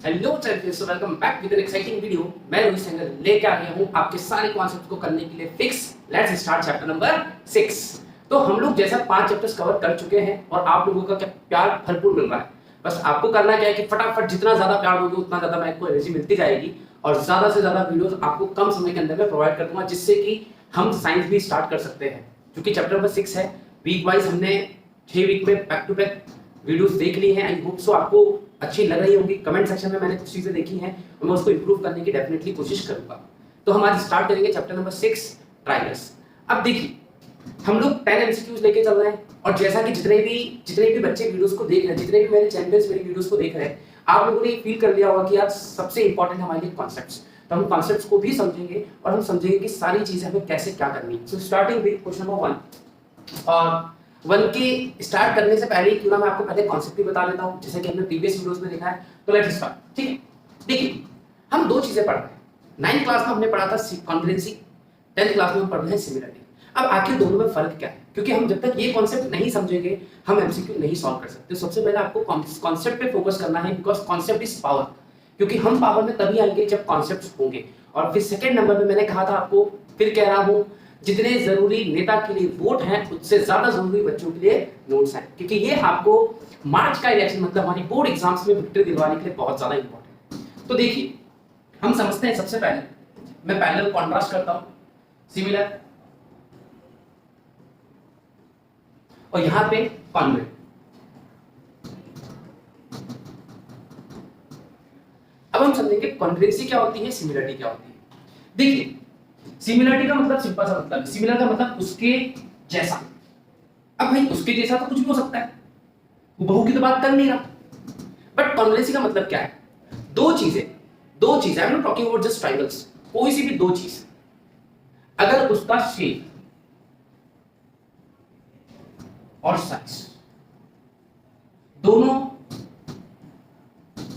Hello friends, welcome back with an exciting video. मैं रोहित सिंघल लेके आ गया हूं आपके सारे कॉन्सेप्ट को करने के लिए fix. Let's start chapter number 6। तो हम लोग जैसा 5 चैप्टर्स कवर कर चुके हैं और आप लोगों का क्या प्यार भरपूर मिल रहा है। बस आपको करना क्या है कि फटाफट जितना ज्यादा प्यार दोगे उतना ज्यादा मैं आपको एनर्जी मिलती जाएगी और ज्यादा से ज्यादा वीडियोस आपको कम समय के अंदर में प्रोवाइड कर दूंगा, जिससे कि हम साइंस भी स्टार्ट कर सकते हैं। क्योंकि चैप्टर नंबर 6 है, वीक वाइज हमने 6 वीक में बैक टू बैक वीडियोस देख ली हैं। आई होप सो आपको अच्छी लग रही होंगी। कमेंट सेक्शन में मैंने कुछ चीजें देखी हैं और मैं उसको इंप्रूव करने की डेफिनेटली कोशिश करूंगा। तो हम आज स्टार्ट करेंगे चैप्टर नंबर 6 ट्रायंगल्स। अब देखिए, हम लोग 10 एमसीक्यूज लेके चल रहे हैं और जैसा कि जितने भी बच्चे वीडियोस को देख रहे हैं, जितने भी मेरे चैंपियंस मेरी वीडियोस को देख रहे हैं, आप लोगों ने फील कर लिया होगा कि यार सबसे इंपॉर्टेंट हमारे लिए कॉन्सेप्ट्स। तो हम कॉन्सेप्ट्स को भी समझेंगे और हम समझेंगे कि सारी चीजें हमें कैसे क्या करनी है। So starting with question number 1। और 1 के स्टार्ट करने से पहले क्यों ना मैं आपको पहले कॉन्सेप्ट भी बता देता हूं, जैसे कि हमने प्रीवियस वीडियोस में देखा है। तो लेट्स स्टार्ट। ठीक है, देखिए हम दो चीजें पढ़ रहे हैं। 9th क्लास में हमने पढ़ा था कॉन्ग्रुएंसी, 10th क्लास में हम पढ़ रहे हैं सिमिलरिटी। अब आखिर दोनों में फर्क क्या है? क्योंकि हम जब तक ये कॉन्सेप्ट नहीं समझेंगे हम एमसीक्यू नहीं सॉल्व कर सकते। सबसे पहले आपको कॉन्सेप्ट पे फोकस करना है, बिकॉज कॉन्सेप्ट इज पावर। क्योंकि हम पावर में तभी आएंगे जब कॉन्सेप्ट्स होंगे। और फिर सेकंड नंबर पे मैंने कहा था आपको, फिर कह रहा हूं, जितने जरूरी नेता के लिए वोट हैं उससे ज्यादा जरूरी बच्चों के लिए नोट्स हैं। क्योंकि ये आपको मार्च का इलेक्शन मतलब हमारी बोर्ड एग्जाम्स में विक्ट्री दिलवाने के लिए बहुत ज्यादा इंपॉर्टेंट है। तो देखिए हम समझते हैं, सबसे पहले मैं पैरेलल कॉन्ट्रास्ट करता हूं, सिमिलर, और यहां पे कॉन्ग्रुएंट। अब हम समझेंगे कॉन्ग्रुएंसी क्या होती है, सिमिलरिटी क्या होती है। देखिए सिमिलरिटी का मतलब सिंपल सा मतलब है, सिमिलर का मतलब उसके जैसा। अब भाई उसके जैसा तो कुछ भी हो सकता है, वो बहू की तो बात कर नहीं रहा। बट कॉन्ग्रुएंसी का मतलब क्या है? दो चीजें I am not talking about just triangles, कोई सी भी दो चीज अगर उसका शेप और साइज दोनों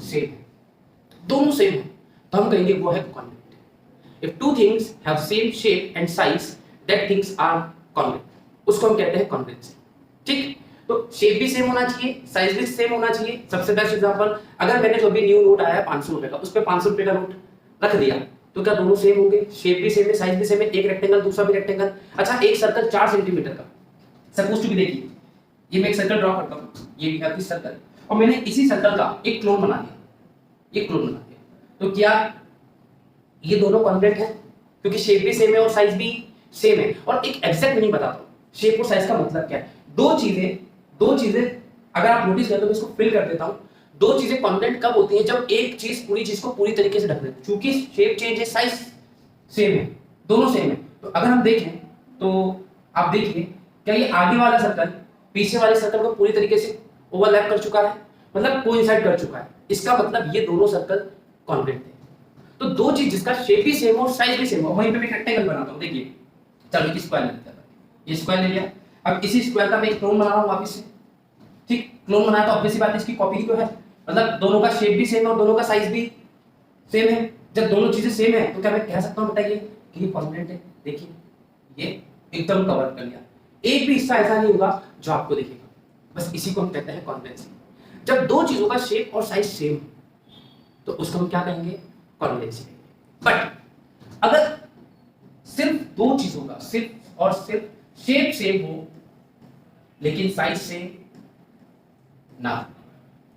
सेम है तो हम कहेंगे वो है congruent. If two things have same shape and size, that things are congruent. उसको हम कहते हैं congruency। ठीक, तो शेप भी सेम होना चाहिए, साइज भी सेम होना चाहिए। सबसे बेस्ट एग्जांपल, अगर मैंने जो भी न्यू नोट आया है 500 रुपए का, उस पे 500 रुपए का नोट रख दिया तो क्या दोनों सेम होंगे? शेप भी सेम है, साइज भी सेम है, एक रेक्टेंगल दूसरा भी रेक्टेंगल। अच्छा, एक सर्कल 4 सेंटीमीटर का सपोज टू भी, देखिए ये मैं एक सर्कल ड्रॉ करता हूं, ये भी है इस सर्कल, और मैंने इसी सर्कल का एक क्लोन बना दिया, तो क्या ये दोनों कॉन्ग्रुएंट है? क्योंकि शेप भी सेम है और साइज भी सेम है। और एक एग्जैक्ट मीनिंग बताता हूं, शेप और साइज का मतलब क्या है। दो चीजें अगर आप नोटिस करें तो मैं इसको फिल कर देता हूं। दो चीजें कॉन्ग्रुएंट कब होती हैं? जब एक चीज पूरी चीज को पूरी तरीके से ढक देती है। क्योंकि शेप चेंज है, साइज सेम है, दोनों सेम है। तो अगर हम देखें तो आप देखिए, क्या ये आगे वाला सर्कल पीछे वाले सर्कल को पूरी तरीके से ओवरलैप कर चुका है, मतलब कोइंसाइड कर चुका है। इसका मतलब ये दोनों सर्कल कॉन्ग्रुएंट है। तो दो चीज जिसका शेप भी सेम हो, साइज भी सेम हो, वहीं पे मैं रेक्टेंगल बनाता हूं। देखिए, चलो एक स्क्वायर लेते हैं, ये स्क्वायर ले लिया। अब इसी स्क्वायर का मैं एक क्लोन बना रहा हूं वापस से। ठीक, क्लोन बनाया तो ऑब्वियस सी बात है इसकी कॉपी क्यों है, मतलब दोनों का शेप भी सेम है और दोनों का साइज भी सेम है। जब दोनों चीजें सेम है तो क्या मैं कह सकता हूं बेटा ये कि ये कॉन्ग्रुएंट है। देखिए ये एकदम कवर कर लिया, एक भी हिस्सा ऐसा नहीं होगा जो आपको दिखेगा। बस इसी को हम कहते हैं कॉन्ग्रुएंसी। जब दो चीजों का शेप और साइज सेम तो उसको हम क्या कहेंगे? कॉन्ग्रुएंसी। बट अगर सिर्फ दो चीजों का सिर्फ शेप सेम हो लेकिन साइज सेम ना,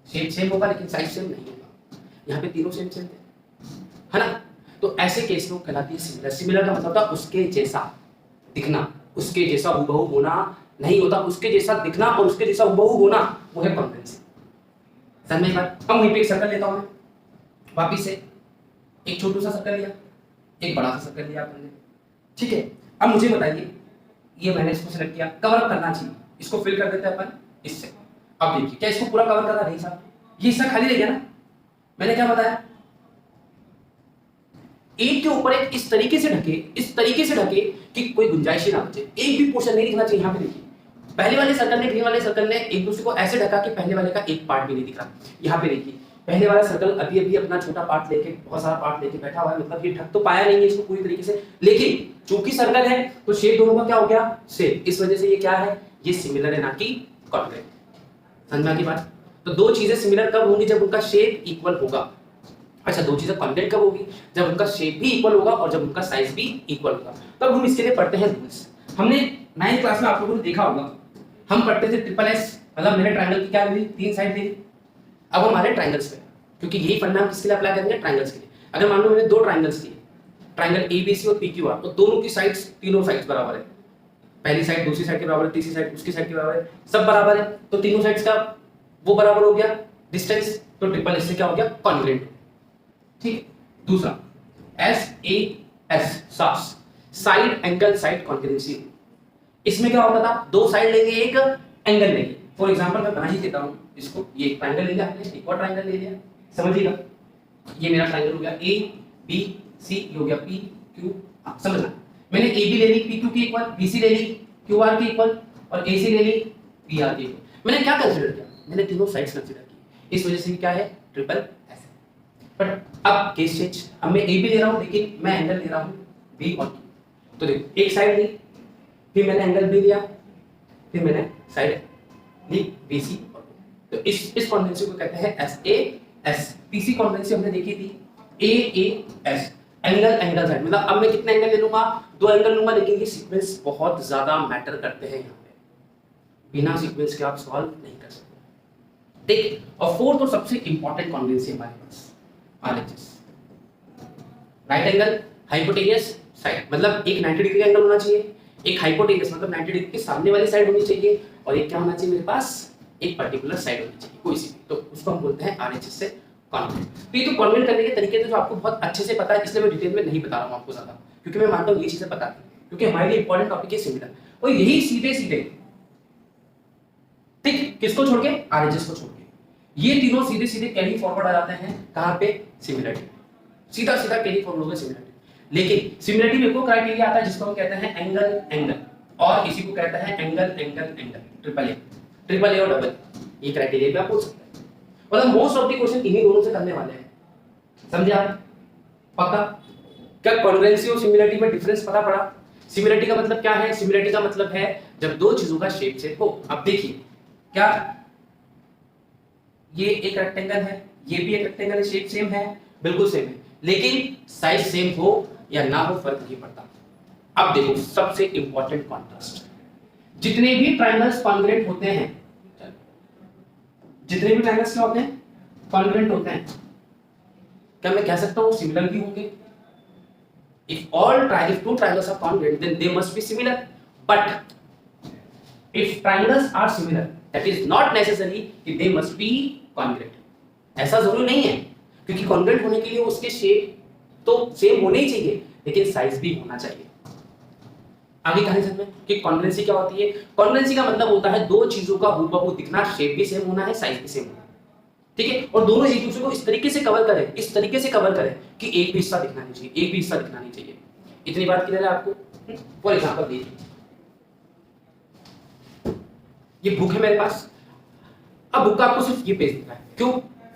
शेप सेम होगा लेकिन साइज सेम नहीं होगा, यहां पे तीनों सेम है ना, तो ऐसे केस में कहलाती है सिमिलर। सिमिलर का मतलब था उसके जैसा दिखना, उसके जैसा हुबहू होना नहीं होता, उसके जैसा दिखना और उसके जैसा हुबहू होना, वो है कॉन्ग्रुएंसी। समझ में बात? अब वहीं पे एक सर्कल लेता हूं मैं, वापिस से एक छोटा सा सर्कल लिया, एक बड़ा सा सर्कल लिया आपने। ठीक है, अब मुझे बताइए, ये मैंने इसको सिलेक्ट किया, कवर अप करना चाहिए, इसको फिल कर देते हैं अपन इससे। अब देखिए क्या इसको पूरा कवर करना? नहीं साहब, ये हिस्सा खाली रह गया ना। मैंने क्या बताया, एक के ऊपर एक इस तरीके से ढके कि कोई गुंजाइश ही ना बचे, एक भी पोर्शन नहीं दिखना चाहिए। यहां पे देखिए, पहले वाले सर्कल ने एक दूसरे को ऐसे ढका कि पहले वाले का एक पार्ट भी नहीं दिख रहा। यहां पे देखिए, पहले वाला सर्कल अभी अपना छोटा पार्ट लेके, बहुत सारा पार्ट लेके बैठा हुआ है, मतलब ये ढक तो पाया नहीं है इसको पूरी तरीके से, लेकिन चूंकि सर्कल है तो शेप दोनों का क्या हो गया? सेम। इस वजह से ये क्या है? ये सिमिलर है, ना कि कॉन्ग्रुएंट। समझ में आ गई बात? तो दो चीजें सिमिलर कब होंगी? जब उनका शेप इक्वल होगा। अच्छा, दो चीजें कॉन्ग्रुएंट कब होगी? जब उनका शेप भी इक्वल होगा और जब उनका साइज भी इक्वल होगा। तब हम इसके लिए पढ़ते हैं रूल्स। हमने 9th क्लास में आप लोगों ने देखा होगा, हम पढ़ते थे ट्रिपल एस, मतलब मेरे ट्रायंगल की क्या ली, 3 साइड ली। अब हमारे ट्रायंगल्स पे, क्योंकि यही फंडा हम किसके लिए अप्लाई करेंगे? ट्रायंगल्स के लिए। अगर मान लो मैंने 2 ट्रायंगल्स लिए, ट्रायंगल एबीसी और पीक्यूआर, तो दोनों की साइड्स, तीनों साइड्स बराबर है। पहली साइड दूसरी साइड के बराबर है, तीसरी साइड उसकी साइड के बराबर है, सब बराबर है, तो तीनों साइड्स का वो बराबर हो गया डिस्टेंस, तो ट्रिपल एस से क्या हो गया? कॉन्ग्रुएंट। ठीक। दूसरा SAS सास, साइड एंगल साइड कॉन्ग्रुएंसी। इसमें क्या होता था? दो साइड लेंगे, एक एंगल लेंगे। फॉर एग्जांपल मैं बना ही देता हूं इसको, ये एक ट्रायंगल ले लिया आपने, एक और ट्रायंगल ले लिया, समझिएगा। ये मेरा ट्रायंगल हो गया ABC, ये हो गया PQ, समझना। मैंने AB ले ली PQ की इक्वल, BC ले ली QR की इक्वल और AC ले ली PR की इक्वल। मैंने क्या कंसीडर किया? मैंने तीनों साइड्स कंसीडर की, इस वजह से क्या है? Triple S. बट अब केस चेंज, अब मैं AB ले रहा हूं लेकिन मैं एंगल ले रहा हूं B और Q। तो देखो, एक साइड ली, फिर मैंने एंगल B लिया, फिर मैंने साइड ली BC। तो इस कॉन्ग्रुएंसी को कहते हैं SAS। PC कॉन्ग्रुएंसी हमने देखी थी AAS, एंगल एंगल साइड। मतलब अब मैं कितने एंगल ले लूंगा? 2 एंगल लूंगा, लेकिन ये सीक्वेंस बहुत ज्यादा मैटर करते हैं यहाँ पे, बिना सीक्वेंस के आप सॉल्व नहीं कर सकते। ठीक। और फोर्थ और सबसे इंपॉर्टेंट कॉन्ग्रुएंसी हमारे पास RHS, right angle hypotenuse side. मतलब एक 90 डिग्री एंगल होना चाहिए, एक हाइपोटेनियस मतलब 90 डिग्री के सामने वाली साइड होनी चाहिए, और एक क्या होना चाहिए मेरे पास? एक पर्टिकुलर साइड होनी चाहिए, कोई सी भी। तो उसको हम बोलते हैं RHS से कॉन्ग्रुएंट। तो ये तो कॉन्ग्रुएंट करने के तरीके तो आपको बहुत अच्छे से पता है, इसलिए मैं डिटेल में नहीं बता रहा हूं आपको ज्यादा, क्योंकि मैं मानता हूं ये चीजें पता है, क्योंकि हमारे लिए इंपॉर्टेंट टॉपिक है सिमिलर। और यही सीधे सीधे, ठीक, किसको छोड़ के? RHS को छोड़ के ये तीनों सीधे सीधे कैरी फॉरवर्ड आ जाते हैं कहां पे? सिमिलरिटी। सीधा सीधा कैरी फॉरवर्ड होगा सिमिलरिटी। लेकिन सिमिलरिटी में को क्राइटेरिया आता है जिसको हम कहते हैं एंगल एंगल, और इसी को कहते हैं angle angle angle, triple A और डबल। ये क्राइटेरिया भी आप बोल सकते हैं। मतलब मोस्ट ऑफ द क्वेश्चन इन्हीं दोनों से करने वाले हैं, समझे आप? पक्का? क्या कॉन्ग्रुएंसी और सिमिलरिटी में डिफरेंस पता पड़ा? सिमिलरिटी का मतलब क्या है? सिमिलरिटी का मतलब है जब दो चीजों का शेप सेम हो। अब देखिए, क्या ये एक रेक्टेंगल है, ये भी एक रेक्टेंगल है, शेप सेम है, बिल्कुल सेम है, लेकिन साइज सेम हो या ना हो फर्क नहीं पड़ता। अब देखो, सबसे इंपॉर्टेंट कॉन्ट्रास्ट, जितने भी ट्रायंगल्स कॉन्ग्रुएंट होते हैं, जितने भी ट्रायंगल्स क्या होते हैं? कॉन्ग्रुएंट होते हैं। क्या मैं कह सकता हूं सिमिलर भी होंगे? If two triangles are congruent, then they must be similar. But if triangles are similar, that is not necessary कि they must be congruent. ऐसा जरूरी नहीं है, क्योंकि congruent होने के लिए उसके शेप तो सेम होने ही चाहिए, लेकिन साइज भी होना चाहिए। आगे कहानी समझ में कि कॉन्ग्रुएंसी क्या होती है? कॉन्ग्रुएंसी का मतलब होता है दो चीजों का हूबहू दिखना, शेप भी सेम होना है, साइज भी सेम होना है, ठीक है? और दोनों एक दूसरे को इस तरीके से कवर करें, इस तरीके से कवर करें कि एक भी हिस्सा दिखना नहीं चाहिए, एक भी हिस्सा दिखना नहीं चाहिए। इतनी बात क्लियर है आपको? फॉर एग्जांपल देखिए, ये बुक है मेरे पास। अब बुक का आपको सिर्फ ये पेज दिख रहा है, क्यों?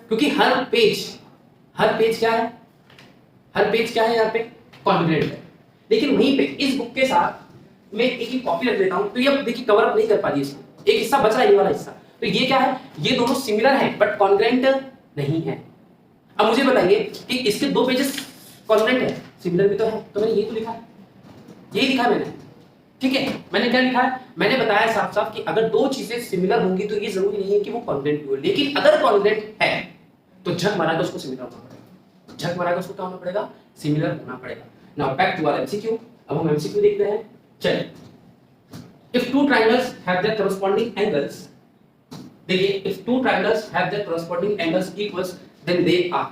क्योंकि हर पेज क्या है? हर पेज क्या है यहाँ पे? कॉन्ग्रुएंट है। लेकिन वहीं पे इस बुक के साथ मैं एक ही कॉपी रख लेता हूं, तो ये अब देखिए कवर अप नहीं कर पा रही इसको, एक हिस्सा बच रहा है, ये वाला हिस्सा। तो ये क्या है? ये दोनों सिमिलर हैं बट कॉन्ग्रुएंट नहीं है। अब मुझे बताइए कि इसके दो पेजेस कॉन्ग्रुएंट है, सिमिलर भी तो है, तो मैंने ये तो लिखा है, यही लिखा मैंने, ठीक है? मैंने क्या लिखा है? मैंने बताया साफ साफ कि अगर दो चीजें सिमिलर होंगी तो ये जरूरी नहीं है कि वो कॉन्ग्रुएंट हो, लेकिन अगर कॉन्ग्रुएंट है तो झक मारा उसको सिमिलर होना पड़ेगा, झक मारा उसको क्या होना पड़ेगा? सिमिलर होना पड़ेगा। Now back to our MCQ. अब हम एमसीक्यू देखते हैं। चलिए, if two triangles have their corresponding angles, देखिए, if two triangles have their corresponding angles equals, then they are,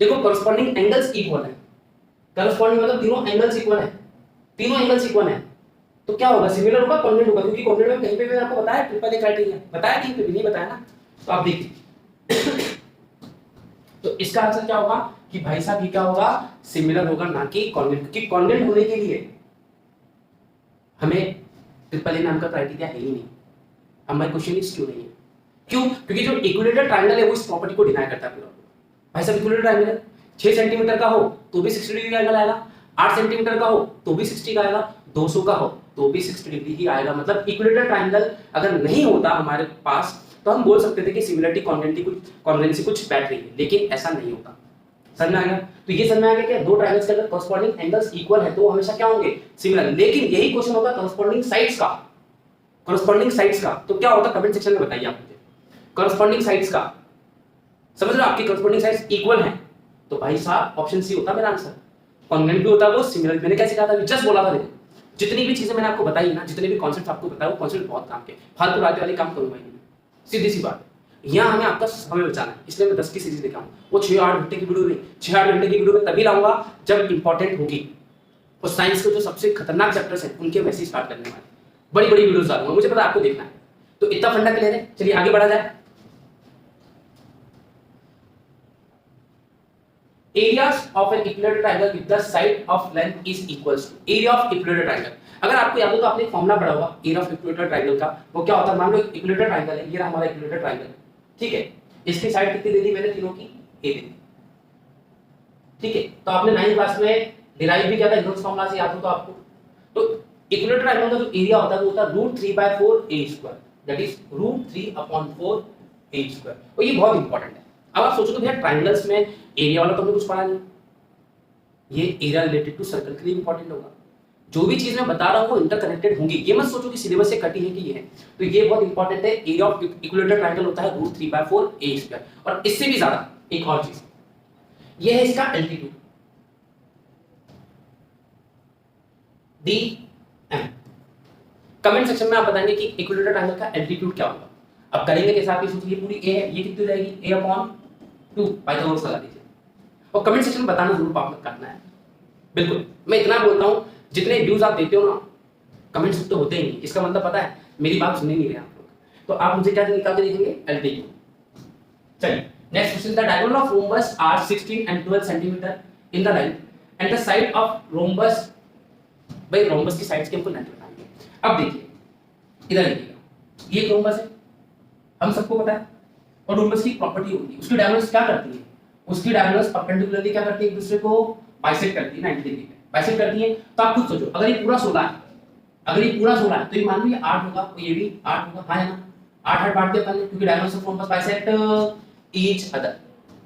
देखो corresponding angles equal है, corresponding मतलब तीनों angles equal है, तीनों angles equal है, तो क्या होगा? सिमिलर होगा, कॉन्ग्रुएंट होगा, क्योंकि कॉन्ग्रुएंट में कहीं पे भी आपको बताया ट्रिपल ए क्राइटेरिया, बताया कहीं पे भी नहीं बताया ना? तो आप देखिए तो इसका आंसर क्या होगा कि भाई साहब ये क्या होगा? सिमिलर होगा, ना कि कॉन्ग्रुएंट। क्योंकि कॉन्ग्रुएंट होने के लिए हमें ट्रिपल ए नाम का क्राइटेरिया है ही नहीं। हमारे क्वेश्चन इस क्यों नहीं है? क्यों? क्योंकि जो इक्विलेटरल ट्रायंगल है वो इस प्रॉपर्टी को डिनाई करता है पूरा। भाई साहब इक्विलेटरल ट्रायंगल 6 सेंटीमीटर का हो तो भी 60 डिग्री का एंगल आएगा, 8 सेंटीमीटर का हो तो भी 60 का आएगा, 200 का हो तो भी 60 डिग्री ही आएगा। मतलब इक्विलेटरल ट्रायंगल अगर नहीं होता हमारे पास तो हम बोल सकते थे कि सिमिलरिटी कॉन्ग्रुएंसी कुछ बैठ रही है, लेकिन ऐसा नहीं होता। समझ में आ गया? तो ये समझ में आ गया कि दो ट्रायंगल्स के अगर कॉरस्पॉन्डिंग एंगल्स इक्वल है तो वो हमेशा क्या होंगे? सिमिलर। लेकिन यही क्वेश्चन होगा कॉरस्पॉन्डिंग साइड्स का। कॉरस्पॉन्डिंग साइड्स का तो क्या होता? कमेंट सेक्शन में बताइए आप मुझे। कॉरस्पॉन्डिंग साइड्स का समझ रहे हो? आपकी कॉरस्पॉन्डिंग साइड्स इक्वल हैं तो भाई साहब ऑप्शन सी होता मेरा आंसर। कॉन्ग्रुएंट भी होता वो, सिमिलर। मैंने क्या सिखाया था? जस्ट बोला था। देखो जितनी भी चीजें मैंने आपको बताई ना, जितने भी कॉन्सेप्ट आपको बताया वो कॉन्सेप्ट बहुत काम के, फालतू रात वाले काम करूंगा नहीं। सीधी सी बात। यहाँ हमें आपका समय बचाना है, इसलिए मैं 10 की सीरीज लेकर आऊँ। वो 6-8 घंटे की वीडियो नहीं, 6-8 घंटे की वीडियो में तभी लाऊंगा जब इंपॉर्टेंट होगी। और साइंस के जो सबसे खतरनाक चैप्टर्स हैं उनके वैसे ही स्टार्ट करने वाले बड़ी बड़ी वीडियोस डालूंगा, मुझे पता है आपको देखना है। तो इतना फंडा क्लियर है। चलिए आगे बढ़ा जाए। Areas of an equilateral triangle with the side of length is equals to area of equilateral triangle। अगर आपको याद हो तो आपने एक फॉर्मूला पढ़ा होगा एरिया ऑफ इक्विलेटरल ट्रायंगल का। वो क्या होता है? मान लो इक्विलेटरल ट्रायंगल है, ये रहा हमारा इक्विलेटरल ट्रायंगल, ठीक है। इसकी साइड कितनी दे दी मैंने? तीनों की a दे दी, ठीक है। तो आपने 9th क्लास में डिराइव भी किया था इनवर्स फॉर्मूला से, याद हो तो आपको। तो इक्विलेटरल ट्रायंगल का जो एरिया होता है वो होता है √3/4a², दैट इज √3/4a²। और ये बहुत इंपॉर्टेंट है। अब आप सोचो तो भैया ट्रायंगल्स में एरिया वाला तो हमने कुछ पढ़ा नहीं, ये एरिया रिलेटेड टू सर्कल के लिए इंपॉर्टेंट होगा। जो भी चीज मैं बता रहा हूं वो इंटरकनेक्टेड होंगी, ये मत सोचो कि सिलेबस से कटी है कि ये है। तो ये बहुत इंपॉर्टेंट है। एरिया ऑफ इक्विलेटरल ट्रायंगल होता है √3/4a²। और इससे भी ज्यादा एक और चीज, ये है इसका एल्टीट्यूड dm। कमेंट सेक्शन में आप बताएंगे कि इक्विलेटरल ट्रायंगल का एल्टीट्यूड क्या होगा। अब करेंगे कैसे? आप ये सोचिए, ये पूरी a है, ये कितनी हो जाएगी? a/2 पाइथागोरस लगा दीजिए। और कमेंट सेक्शन में बताना जरूर पाप मत करना है। बिल्कुल मैं इतना बोलता हूं, जितने व्यूज आप देते हो ना, कमेंट्स तो होते ही नहीं, इसका मतलब पता है मेरी बात सुन नहीं रहे आप लोग। तो आप मुझे क्या निकाल के देखेंगे? एल्टीट्यूड। चलिए next question, the diagonal of rhombus are 16 and 12 centimetre in the line and the side of rhombus. भाई रोम्बस की साइड्स के हमको लेंथ बताएंगे। अब देखिए इधर देखिएगा, ये रोम्बस है, हम सबको पता है। और रोम्बस की प्रॉपर्टी होती है, उसकी डायगोनल्स क्या करती है? उसकी डायगोनल्स परपेंडिकुलरली क्या करती है? एक दूसरे को बाइसेक्ट करती है 90 डिग्री पे, बाइसेक्ट करती है। तो आप खुद सोचो, अगर ये पूरा 16 है, अगर ये पूरा 16 है तो ये मान लो ये 8 होगा और ये भी 8 होगा, हाँ है ना? 8 बांट दिया अपन ने, क्योंकि diagonals of rhombus bisect each other.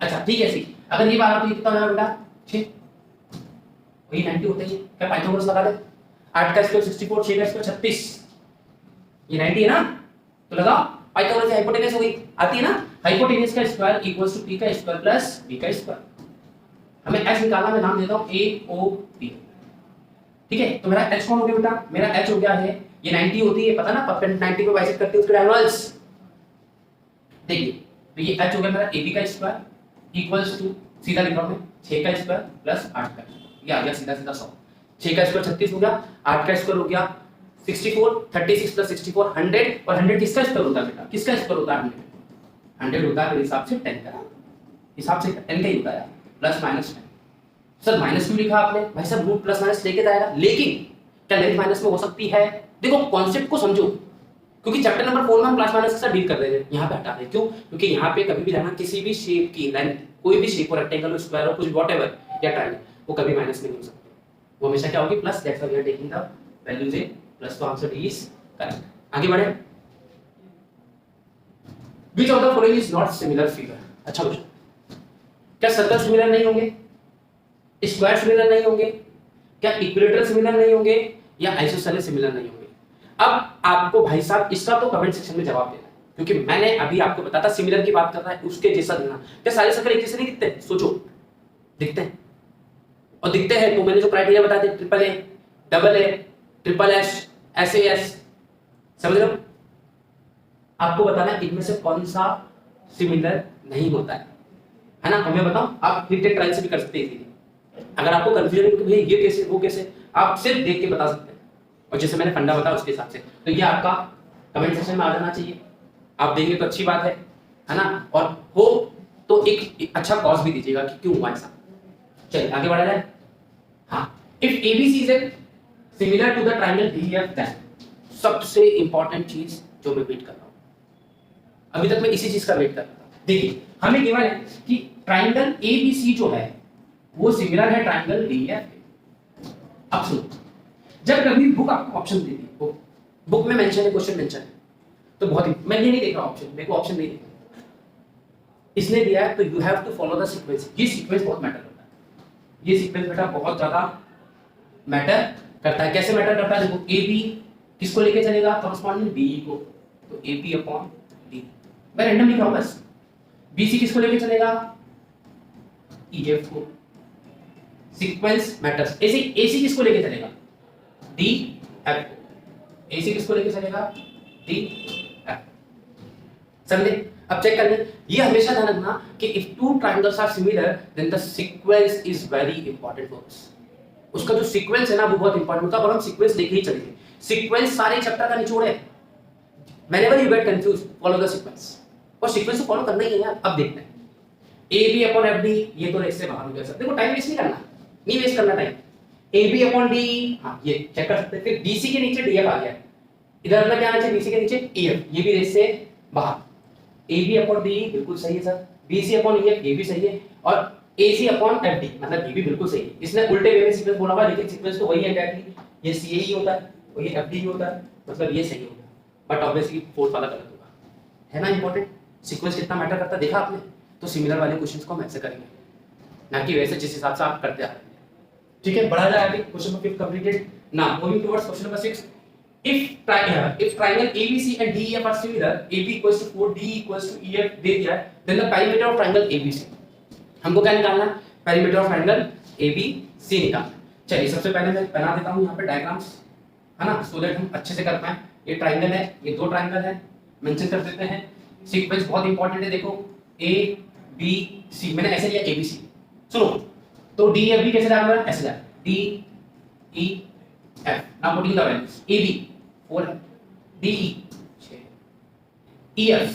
अच्छा ठीक है, सी अगर ये 12 तो ये कितना होगा बेटा? 6। और ये 90 होता है, क्या पाइथागोरस लगा दे? 8 का स्क्वायर 64, 6 का स्क्वायर 36, ये 90 है ना? तो लगाओ पाइथागोरस की हाइपोटेनस हो गई, आती है ना? हाइपोटेनस का स्क्वायर इक्वल्स टू p का स्क्वायर प्लस b का स्क्वायर। हमें h निकालना, मैं नाम देता हूं AOP, ठीक है। तो मेरा h कौन हो गया बेटा? मेरा h हो गया है, ये 90 होती है, पता ना? परपेंडिकुलर 90 पे बाइसेक्ट करती है उसके डायगोनल्स। देखिए तो ये h हो गया मेरा AB का स्क्वायर इक्वल्स टू, सीधा लिख रहा हूं मैं, 6 का स्क्वायर प्लस 8 का, ये आ गया सीधा सीधा 100। 6 का स्क्वायर 36 हो गया, 8 का स्क्वायर हो गया 64, 36 प्लस 64 100। और 100 किसका स्क्वायर होता है बेटा? किसका स्क्वायर होता है? 100 होता है मेरे हिसाब से 10 का, हिसाब से 10 का ही होता है, प्लस माइनस 10। सर माइनस क्यों लिखा आपने? भाई साहब रूट प्लस माइनस लेके जाएगा, लेकिन क्या लेंथ माइनस में हो सकती है? देखो कॉन्सेप्ट को समझो, क्योंकि चैप्टर नंबर 4 में हम प्लस माइनस के साथ डील कर रहे थे, यहाँ पे हटा दें। क्यों? क्योंकि यहाँ पे कभी भी रहना किसी भी शेप की लेंथ, कोई भी शेप हो, रेक्टेंगल हो, स्क्वायर हो, कुछ व्हाटएवर या ट्रायंगल, वो कभी माइनस में नहीं हो सकती, वो हमेशा क्या होगी? Plus. That's why we are taking the values in plus. तो आंसर डी इज करेक्ट। आगे बढ़े। Which of the following is not similar figure? अच्छा क्वेश्चन। क्या सर्कल सिमिलर नहीं होंगे? स्क्वायर सिमिलर नहीं होंगे? क्या इक्विलेटरल सिमिलर नहीं होंगे? या आइसोसेलेस सिमिलर नहीं होंगे? अब आपको भाई साहब इसका तो कमेंट सेक्शन में जवाब देना है, क्योंकि मैंने अभी आपको बताया था सिमिलर की बात कर रहा है, उसके जैसा देना। क्या सारे सर्कल एक जैसे नहीं दिखते? सोचो, दिखते हैं। और दिखते हैं तो मैंने जो क्राइटेरिया बताया थे, triple A, double A, triple S, SAS, समझ रहे हो? आपको बताना है इनमें से कौन सा सिमिलर नहीं होता है ना? मैं बताऊं, आप फिर ट्रायल से भी कर सकते हैं। अगर आपको कंफ्यूजन है कि भाई ये कैसे वो कैसे, आप सिर्फ देख के बता सकते हैं, और जैसे मैंने फंडा बताया उसके हिसाब से। तो ये आपका कमेंट सेक्शन में आ जाना चाहिए, आप देंगे तो अच्छी बात है ना? और हो तो एक अच्छा कॉज भी दीजिएगा कि क्यों हुआ ऐसा। चलिए आगे बढ़ा जाए। हाँ, if ABC is similar to the triangle DEF, then सबसे इंपॉर्टेंट चीज जो मैं वेट कर रहा हूं, अभी तक मैं इसी चीज का वेट कर रहा था। देखिए हमें गिवन है कि ट्रायंगल ABC जो है वो सिमिलर है ट्रायंगल DEF के। अब सुनो, जब कभी बुक आपको ऑप्शन देती है, बुक में मेंशन है, क्वेश्चन मेंशन है, तो बहुत मैं ये नहीं देख रहा ऑप्शन, मेरे को ऑप्शन नहीं देखना। इसने दिया है तो you have to follow the sequence. ये सीक्वेंस बहुत मैटर करता है, ये सीक्वेंस बेटा बहुत ज्यादा मैटर करता है। कैसे मैटर करता है? देखो ए बी किसको लेके चलेगा? कॉरस्पॉन्डिंग बी को, तो ए बी अपॉन डी। मैं रैंडम लिख रहा हूं बस। बी सी किसको लेके चलेगा? ई एफ को। Sequence matters. ए सी किसको लेके चलेगा? डी एफ को। ए सी किसको लेके चलेगा? D F. समझे? अब चेक कर ले, ये हमेशा ध्यान रखना कि if two triangles are similar then the sequence is very important for us. उसका जो सीक्वेंस है ना वो बहुत इंपॉर्टेंट होता है, और हम सीक्वेंस लेके ही चलेंगे। सीक्वेंस सारे चैप्टर का निचोड़ है। Whenever you get confuse follow the sequence, और सीक्वेंस को फॉलो करना ही है। अब देखते हैं A B upon F D, ये तो रेस से बाहर हो गया सर। देखो टाइम वेस्ट नहीं करना, नहीं वेस्ट करना time. A B upon D, हाँ ये चेक कर सकते हैं। फिर बी सी के नीचे डी एफ आ गया, इधर मतलब क्या आना चाहिए? बी सी के नीचे ई एफ, ये भी रेस से बाहर। ए बी अपॉन डी बिल्कुल सही है sir, B C upon E F ये भी सही है, और A C upon F D मतलब ये भी बिल्कुल सही है। इसने उल्टे वे में सीक्वेंस बोला हुआ, लेकिन सीक्वेंस तो वही है एग्जैक्टली। ये सी ए ही होता है और ये एफ डी ही होता है, मतलब ये सही होगा। बट ऑब्वियसली फोर्थ वाला गलत होगा, है ना इंपॉर्टेंट। सीक्वेंस कितना मैटर करता है देखा आपने। तो सिमिलर वाले क्वेश्चंस को हम ऐसे करेंगे, ना कि वैसे जिस हिसाब से आप करते आ रहे हैं। ठीक है, बढ़ा जाए आगे। Question number 5 completed. Now moving towards question number 6। if triangle ABC and DEF are similar, AB equals to 4, D equals to EF दे दिया है, then the perimeter of triangle ABC, हमको क्या निकालना है? perimeter of triangle ABC निकालना है। चलिए सबसे पहले मैं बना देता हूँ यहाँ पे डायग्राम्स, है ना, सो दैट हम अच्छे से कर पाएं। ये ट्राइंगल है, ये दो ट्राइंगल है, मेंशन कर देते हैं। सीक्वेंस बहुत इंपॉर्टेंट है, देखो A B C, मैंने ऐसे लिया ABC। सुनो, तो DEF भी कैसे जाएगा? ऐसे जाएगा D E F। Now putting the values, AB 4 है, DE 6, EF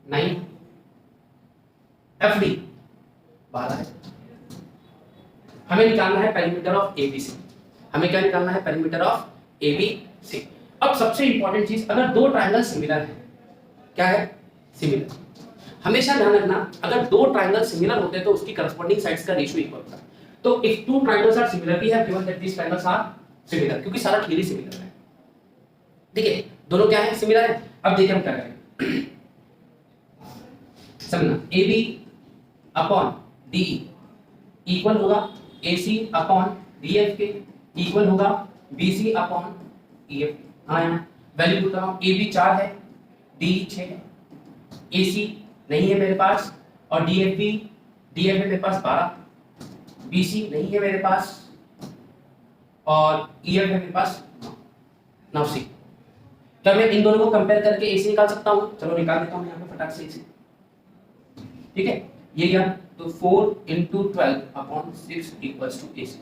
9, FD 12 है। हमें निकालना है पेरीमीटर ऑफ ABC। हमें क्या निकालना है? Perimeter of ABC। अब सबसे इंपॉर्टेंट चीज, अगर दो ट्रायंगल सिमिलर है, क्या है? सिमिलर। हमेशा ध्यान रखना, अगर दो ट्रायंगल सिमिलर होते हैं तो उसकी करस्पॉन्डिंग साइड्स का रेशियो इक्वल होता है। तो if two triangles are similar, we have given that these triangles are similar, क्योंकि सारा क्लियरली सिमिलर है। ठीक है, दोनों क्या है? सिमिलर है। अब देखिए हम क्या करेंगे, समझना। AB अपॉन DE इक्वल होगा AC अपॉन DF के, इक्वल होगा BC अपॉन EF। हाँ यहाँ वैल्यू पुट कर रहा हूँ। AB 4 है, DE 6 है, AC नहीं है मेरे पास, और DF है मेरे पास 12, BC नहीं है मेरे पास, और EF है मेरे पास 9। सी क्या मैं इन दोनों को कंपेयर करके AC निकाल सकता हूँ? चलो निकाल देता हूँ यहाँ पे फटाक से AC। ठीक है, ये क्या? तो 4 into 12 upon 6 equals to AC।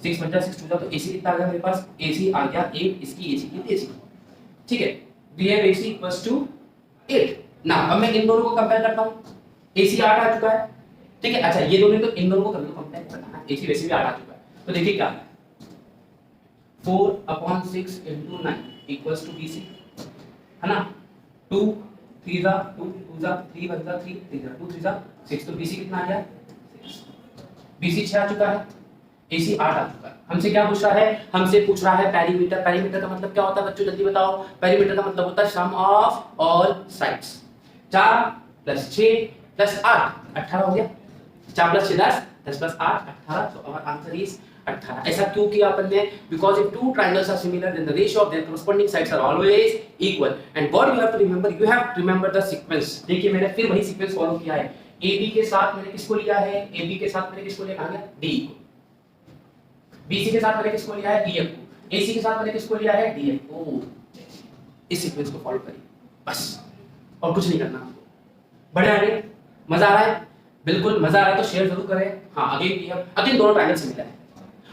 6 बचा 6 टू, तो AC कितना आ गया मेरे पास? AC आ गया 8, इसकी AC कितनी AC? ठीक है, we have AC equals to 8। ना अब मैं इन दोनों को कंपेयर करता हूँ, AC 8 आ चुका है। ठीक है, अच्छा ये दोनों तो इन दोनों को कर लो कंपेयर करना, AC वैसे भी 8 आ चुका है। तो देखिए क्या है, 4 upon 6 into 9 equals to BC, है ना। 2 3 जा 2 2 जा 3 1 जा 3 3 जा 2 3 जा 6, तो BC कितना आ गया? 6। BC 6 आ चुका है, AC 8 आ चुका है। हमसे क्या पूछ रहा है? हमसे पूछ रहा है पेरीमीटर। पेरीमीटर का मतलब क्या होता है बच्चों, जल्दी बताओ। पेरीमीटर का मतलब होता है सम ऑफ ऑल साइड्स। 4 + 6 + 8 18 हो गया। 4 + 6 10, 10 + 8 18, so our answer is 18। ऐसा क्यों किया अपन ने? Because if two triangles are similar then the ratio of their corresponding sides are always equal. And what you have to remember, you have to remember the sequence. देखिए मैंने फिर वही sequence follow किया है। AB के साथ मैंने किसको लिया है? AB के साथ मैंने किसको लिया? कहां गया? D को। BC के साथ मैंने किसको लिया है? EF को। AC के साथ मैंने किसको लिया है? DF को। इस सीक्वेंस को फॉलो करिए बस, और कुछ नहीं करना आपको। बढ़िया आगे, मजा आ रहा है? बिल्कुल मजा आ रहा है तो शेयर जरूर करें। हाँ अगेन दोनों ट्रायंगल सिमिलर है।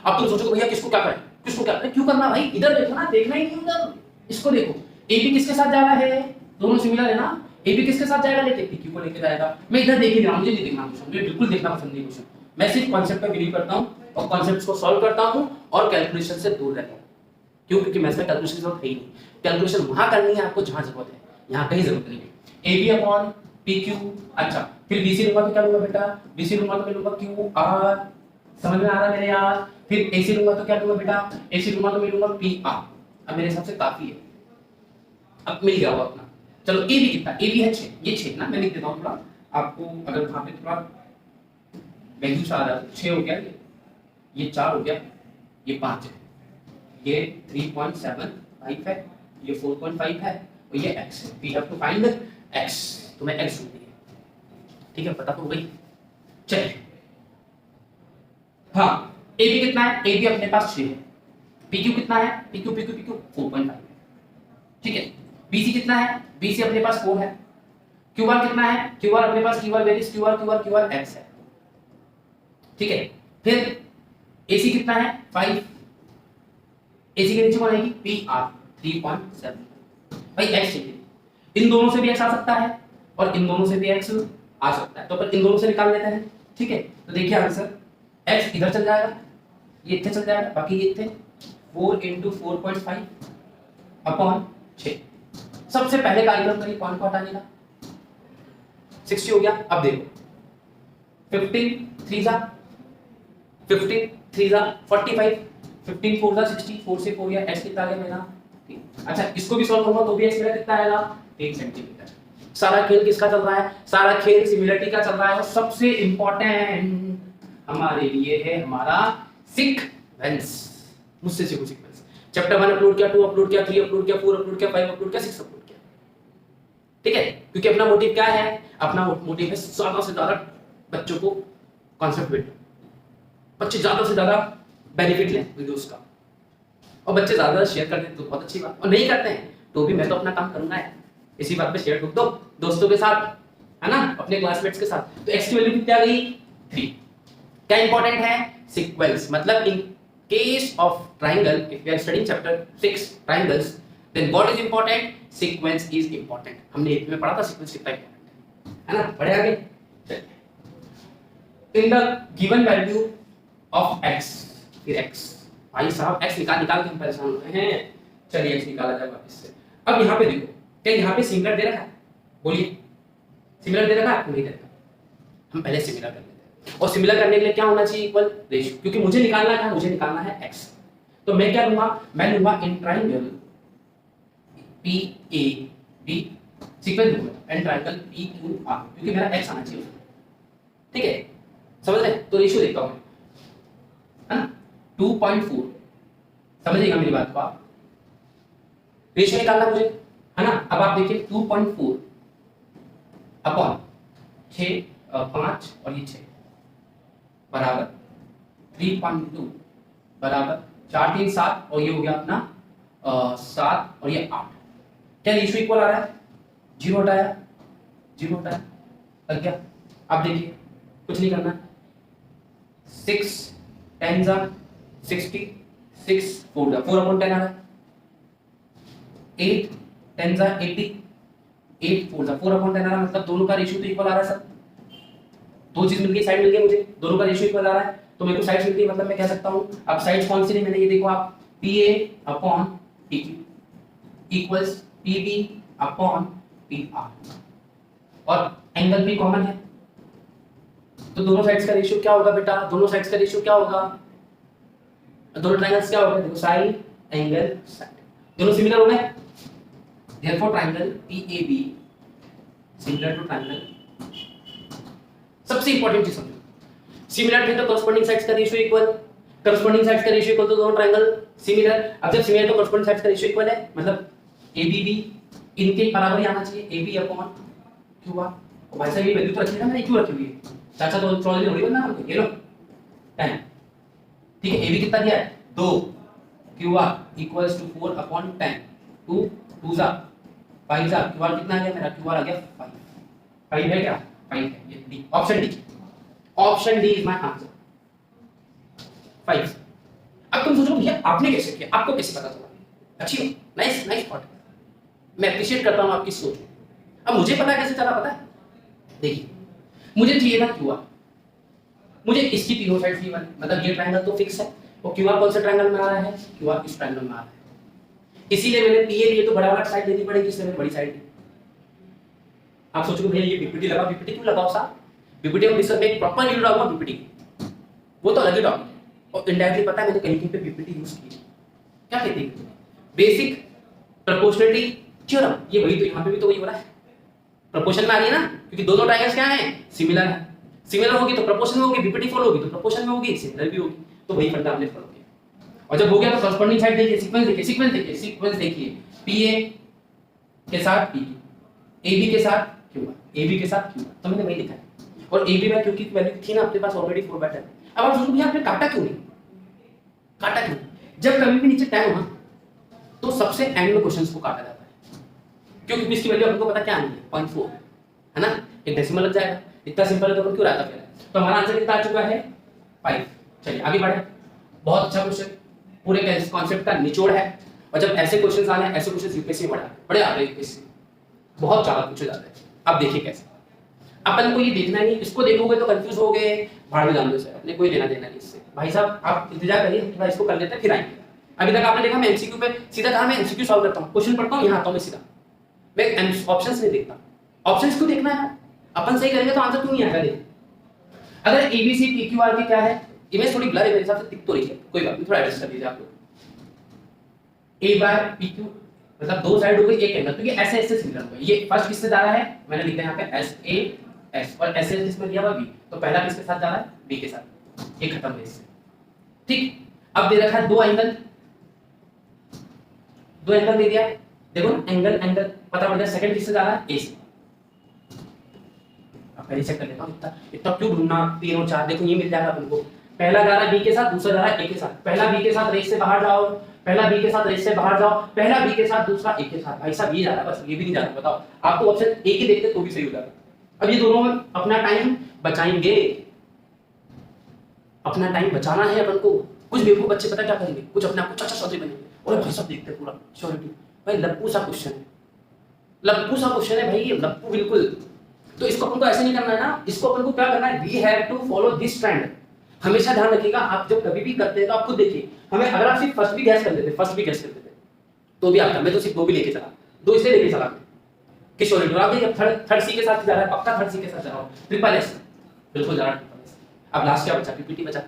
अब तुम सोचो भैया किसको क्या करें, किसको क्या करें? क्यों करना भाई, इधर देखो ना, देखना ही नहीं उधर, इसको देखो। AB किसके साथ जा रहा है? दोनों सिमिलर है ना। AB किसके साथ जाएगा? लेके PQ को लेके जाएगा। मैं इधर देख ही रहा हूं, मुझे नहीं देखना क्वेश्चन, मुझे बिल्कुल देखना पसंद नहीं क्वेश्चन। मैं सिर्फ कॉन्सेप्ट पे बिलीव करता हूं और कॉन्सेप्ट्स को सॉल्व करता हूं और कैलकुलेशन से दूर रहता हूं। क्यों? क्योंकि मैथ्स में कैलकुलेशन की जरूरत है ही नहीं। कैलकुलेशन वहां करनी है आपको जहां जरूरत है, यहां कहीं जरूरत नहीं है। AB अपॉन PQ, अच्छा फिर BC लूंगा तो क्या लूंगा बेटा? BC लूंगा तो मैं लूंगा QR, समझ में आ रहा है मेरे यार? फिर AC लूंगा तो क्या लूंगा बेटा? AC लूंगा तो मैं लूंगा PR। अब मेरे हिसाब से काफी है, अब मिल गया होगा अपना। चलो AB कितना? AB है 6, ये 6 ना, मैं लिख देता हूं थोड़ा, आपको अगर वहां पे थोड़ा वैल्यूज आ रहा है, 6 हो गया, ये 4 हो गया, ये 5 है, ये 3.75 है, ये 4.5 है और ये x है। We have to find x, तो मैं x ढूंढनी है, ठीक है, पता तो हो गई। चलिए, हाँ, ए बी कितना है, ए बी अपने पास 6 है, पी क्यू कितना है, पी क्यू 4.5 है, ठीक है। बी सी कितना है, बी सी अपने पास 4 है। क्यू आर कितना है, क्यू आर अपने पास, Q R various Q R x है, ठीक है। फिर ए सी कितना है, 5, ए सी के नीचे कौन आएगी, पी आर 3.7, भाई x चाहिए। इन दोनों से भी x आ सकता है और इन दोनों से भी x आ सकता है, तो अपन इन दोनों से निकाल लेते हैं, ठीक है। तो देखिए आंसर, x इधर चल जाएगा, ये इतने चल जाएगा, बाकी ये इतने 4 × 4.5 अपॉन 6। सबसे पहले कार्यक्रम करिए, कौन को हटाने का, 60 हो गया। अब देखो 15 3 जा 15 3 जा 45, 15 4 जा 60, 4 से 4 गया, x कितना आ गया मेरा, अच्छा इसको भी सॉल्व करूंगा तो भी x मेरा कितना आएगा, 1 सेंटीमीटर। सारा खेल किसका चल रहा है, सारा खेल सिमिलरिटी का चल रहा है, और सबसे इंपॉर्टेंट हमारे लिए है हमारा सीक्वेंस। मुझसे सीखो सीक्वेंस। चैप्टर 1 अपलोड किया, 2 अपलोड किया, 3 अपलोड किया, 4 अपलोड किया, 5 अपलोड किया, 6 अपलोड किया, ठीक है। क्योंकि अपना मोटिव क्या है, अपना मोटिव है ज्यादा से ज्यादा बच्चों को कॉन्सेप्ट मिले, बच्चे ज्यादा से ज्यादा बेनिफिट लें वीडियोस का, और बच्चे ज्यादा शेयर कर दें तो बहुत अच्छी बात, और नहीं करते हैं तो भी मैं तो अपना काम करूंगा यार, इसी बात पे शेयर ठोक दो दोस्तों के साथ, है ना, अपने क्लासमेट्स के साथ। तो x की वैल्यू कितनी आ गई, 3। क्या इंपॉर्टेंट है, सीक्वेंस, मतलब in case of triangle, if we are studying chapter 6 triangles, then what is important, sequence is important. हमने एक में पढ़ा था सीक्वेंस कितना इंपॉर्टेंट है ना, बढ़े आगे। In the given value of x, फिर x, भाई साहब x निकाल के हम परेशान हो रहे हैं, चलिए x निकाला जाए वापस से। अब यहाँ पे देखो, क्या यहाँ पे सिमिलर दे रखा है, बोलिए सिमिलर दे रखा है, नहीं दे रखा, हम पहले सिमिलर कर लेते हैं। और सिमिलर करने के लिए क्या होना चाहिए, इक्वल रेशियो, क्योंकि मुझे निकालना है, मुझे निकालना है x। तो मैं क्या लूंगा, मैं लूंगा इन ट्रायंगल PAB सीक्वेंस लूंगा इन ट्रायंगल PQR, क्योंकि मेरा x आना चाहिए, ठीक है, समझ रहे। तो रेशियो देखता हूं, है ना, 2.4, समझिएगा मेरी बात को आप, रेशियो निकालना मुझे, है ना। अब आप देखिए 2.4 अपॉन 6 5 और ये 6 बराबर 3.2 बराबर 4 3 7, और ये हो गया अपना 7 और ये 8। क्या रेशियो इक्वल आ रहा है, 0 हटाया, 0 हटाया, लग गया। अब देखिए कुछ नहीं करना, 6 10 जा 60, 6 4 जा 4 अपॉन 10 आ रहा है, 8 10 जा 80, 8 4 जा 4 अपॉन 10 आ रहा है, मतलब दोनों का रेशियो तो इक्वल आ रहा है सब, दो चीज मिल गई, साइड मिल गई मुझे, दोनों का रेशियो इक्वल आ रहा है, तो मेरे को साइड मिल गई, मतलब मैं कह सकता हूं अब साइड्स कौन सी नहीं, मैंने ये देखो आप, PA upon PQ equals PB upon PR, और एंगल भी कॉमन है, तो दोनों साइड्स का रेशियो क्या होगा बेटा, दोनों साइड्स का रेशियो क्या होगा, दोनों ट्रायंगल्स क्या होगा, देखो साइड एंगल साइड, दोनों सिमिलर हो गए, therefore triangle PAB similar to triangle। सबसे इंपॉर्टेंट चीज समझो, सिमिलर थे तो कॉरस्पॉन्डिंग साइड्स का रेशियो इक्वल, कॉरस्पॉन्डिंग साइड्स का रेशियो इक्वल तो दोनों ट्रायंगल सिमिलर। अब जब सिमिलर तो कॉरस्पॉन्डिंग साइड्स का रेशियो इक्वल है, मतलब ABB इनके बराबर ही आना चाहिए, AB अपॉन QR। और भाई साहब ये वैल्यू तो रखी है ना, मैंने क्यों रखी हुई है, चाचा तो ट्रॉली थोड़ी बनना हमको, ये लो 10, ठीक है। AB कितना दिया है, 2, QR इक्वल्स टू 4 अपॉन 10, 2 2 जा 5 जा, QR कितना आ गया मेरा, QR आ गया 5, 5 है क्या, 5 है, ये D, option D is my answer, 5। अब तुम सोचो भैया आपने कैसे किया, आपको कैसे पता चला, अच्छी नाइस नाइस थॉट, मैं अप्रिशिएट करता हूं आपकी सोच। अब मुझे पता कैसे चला, पता है, देखिए मुझे चाहिए था QR, मुझे इसकी तीनों साइड भी बने, मतलब ये ट्रायंगल तो फिक्स है, और QR कौन से ट्रायंगल में आ रहा है, QR इस ट्रायंगल में आ रहा है, इसीलिए मैंने PA लिए तो बड़ा वाला साइड लेनी पड़ेगी, इसलिए मैंने बड़ी साइड ली। आप सोचोगे भैया ये PPT लगा, PPT क्यों लगाओ साहब, PPT हम डिस्कस में प्रॉपर वीडियो डालूंगा PPT, वो तो अलग ही टॉपिक है, और इनडायरेक्टली पता है मैंने कहीं कहीं पे PPT यूज की, क्या कहते हैं, बेसिक प्रोपोर्शनलिटी थ्योरम, ये वही तो यहाँ पे भी तो वही हो रहा है, प्रोपोर्शन में आ रही है ना, क्योंकि दोनों ट्रायंगल्स क्या है, सिमिलर है। सिमिलर होगी तो प्रोपोर्शन में होगी, बीपीटी4 होगी तो प्रोपोर्शन में होगी, सिमिलर भी होगी। तो वही फंडा हमने फॉलो किया। और जब हो गया तो कॉरस्पॉन्डिंग साइड देखिए, सीक्वेंस देखिए पीए के साथ पी, एबी के साथ क्यू, एबी के साथ क्यू, तो मैंने वही लिखा है। और एबी में क्यू की वैल्यू थी ना आपके पास ऑलरेडी 4 बाय 10। अब आप सोचो भैया आपने काटा क्यों नहीं, काटा क्यों? जब कभी भी नीचे 10 हो तो सबसे एंड में क्वेश्चंस को काटा जाता है, क्योंकि इसकी वैल्यू आपको पता क्या आनी है, 0.4 है ना, एक डेसिमल लग जाएगा। इतना सिंपल है तो क्यों रहता है। तो हमारा आंसर कितना आ चुका है, 5। चलिए आगे बढ़े। बहुत अच्छा क्वेश्चन, पूरे कॉन्सेप्ट का निचोड़ है। और जब ऐसे क्वेश्चंस आने, ऐसे क्वेश्चंस यूपीएससी में बड़े आते हैं, यूपीएससी बहुत ज्यादा पूछे जाते हैं। अब देखिए कैसे, अपन को ये देखना नहीं, इसको देखोगे तो कंफ्यूज हो गए, भाड़ में जान दो सर, अपने कोई लेना देना नहीं इससे। भाई साहब आप इंतजार करिए, थोड़ा इसको कर लेते हैं फिर आएंगे। अभी तक आपने देखा मैं एमसीक्यू पे सीधा कहा, मैं एमसीक्यू सॉल्व करता हूं, क्वेश्चन पढ़ता हूं, यहां आता हूं मैं सीधा, मैं ऑप्शंस नहीं देखता। ऑप्शंस क्यों देखना है, अपन सही करेंगे तो आंसर क्यों नहीं आएगा। देखिए अगर एबीसी पीक्यूआर के क्या है, इमेज थोड़ी ब्लर है मेरे हिसाब से, दिख तो रही है, कोई बात नहीं, थोड़ा एडजस्ट कर दीजिए आप लोग। ए बार पीक्यू मतलब दो साइड हो गई एक एंगल, तो ये ऐसे ऐसे सिमिलर होगा। ये फर्स्ट किससे जा रहा है, मैंने लिखा है यहाँ पे एस ए एस, और एस एस किसमें दिया हुआ बी, तो पहला किसके साथ जा रहा है, बी के साथ। ये खत्म है इससे, ठीक। अब दे रखा है दो एंगल दे दिया, देखो ना एंगल पता पड़ गया। सेकंड किससे जा रहा है, ए से। अब पहले चेक कर लेता हूं, इतना क्यों ढूंढना, 3 और 4, देखो ये मिल जाएगा अपन को। पहला जा रहा है बी के साथ, दूसरा जा रहा है ए के साथ। पहला बी के साथ रेस से बाहर जाओ, पहला बी के साथ रेस से बाहर जाओ, पहला बी के साथ दूसरा ए के साथ। भाई साहब ये जा रहा है, बस ये भी नहीं जा रहा। बताओ आप तो ऑप्शन ए की देखते तो भी सही हो जाता। अब ये दोनों में अपना टाइम बचाएंगे, अपना टाइम बचाना है अपन को। कुछ बेवकूफ बच्चे पता क्या करेंगे, कुछ अपने आप को चाचा चौधरी बनेंगे, और भाई सब देखते पूरा श्योरिटी। भाई लप्पू सा क्वेश्चन है, लप्पू सा क्वेश्चन है भाई, लप्पू बिल्कुल। तो इसको अपन को ऐसे नहीं करना है ना, इसको अपन को क्या करना है, we have to follow this trend. हमेशा ध्यान रखिएगा, आप जब कभी भी करते हैं तो आप खुद देखिए, हमें अगर आप सिर्फ फर्स्ट भी गैस कर देते तो भी आपका, मैं तो सिर्फ 2 भी लेके चला, 2 इसलिए लेके चला कि श्योरिटी। आप देखिए थर्ड सी के साथ जा रहा है, पक्का थर्ड सी के साथ जा रहा हूं, ट्रिपल एस बिल्कुल जा रहा है, ट्रिपल एस। अब लास्ट क्या बचा, पीपीटी बचा।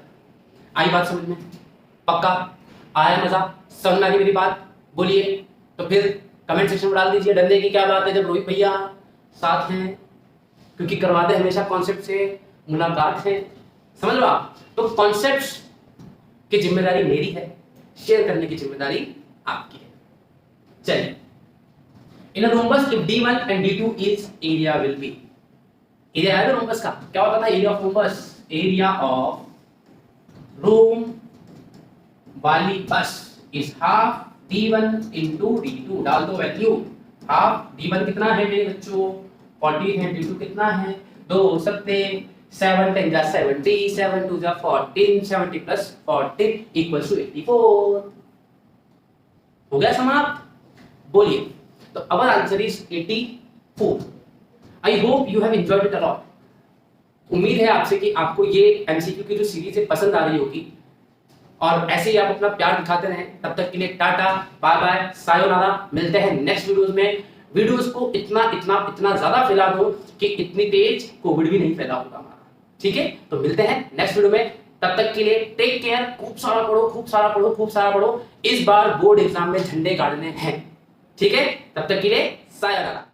आई बात समझ में, पक्का आया मजा, समझ में आ गई मेरी बात, बोलिए। तो फिर कमेंट सेक्शन में डाल दीजिए डरने की क्या बात है, जब रोहित भैया साथ हैं, क्योंकि करवाते हमेशा कॉन्सेप्ट से मुलाकात है, समझ लो आप। तो कॉन्सेप्ट्स की जिम्मेदारी मेरी है, शेयर करने की जिम्मेदारी आपकी है। चलिए, in a rhombus if D1 and D2 is area will be, area है रोम्बस का, क्या होता था area of rhombus, area of रोम वाली बस is half D1 into D2। डाल दो वैल्यू, हाफ D1 कितना है मेरे बच्चों 40 है, D2 कितना है 2 सत्ते 7 10 जा 70, 7 2 जा 14, 70 plus 14 equals to 84। हो गया समाप्त, बोलिए। तो our answer is 84। I hope you have enjoyed it a lot। उम्मीद है आपसे कि आपको ये एमसीक्यू की जो सीरीज है पसंद आ रही होगी, और ऐसे ही आप अपना प्यार दिखाते रहें। तब तक के लिए टाटा बाय बाय सायोनारा, मिलते हैं नेक्स्ट वीडियोस में। वीडियोस को इतना ज्यादा फैला दो कि इतनी तेज कोविड भी नहीं फैला होगा हमारा, ठीक है। तो मिलते हैं नेक्स्ट वीडियो में, तब तक के लिए टेक केयर, खूब सारा पढ़ो। इस बार बोर्ड एग्जाम में झंडे गाड़ने हैं, ठीक है। तब तक के लिए सायोनारा।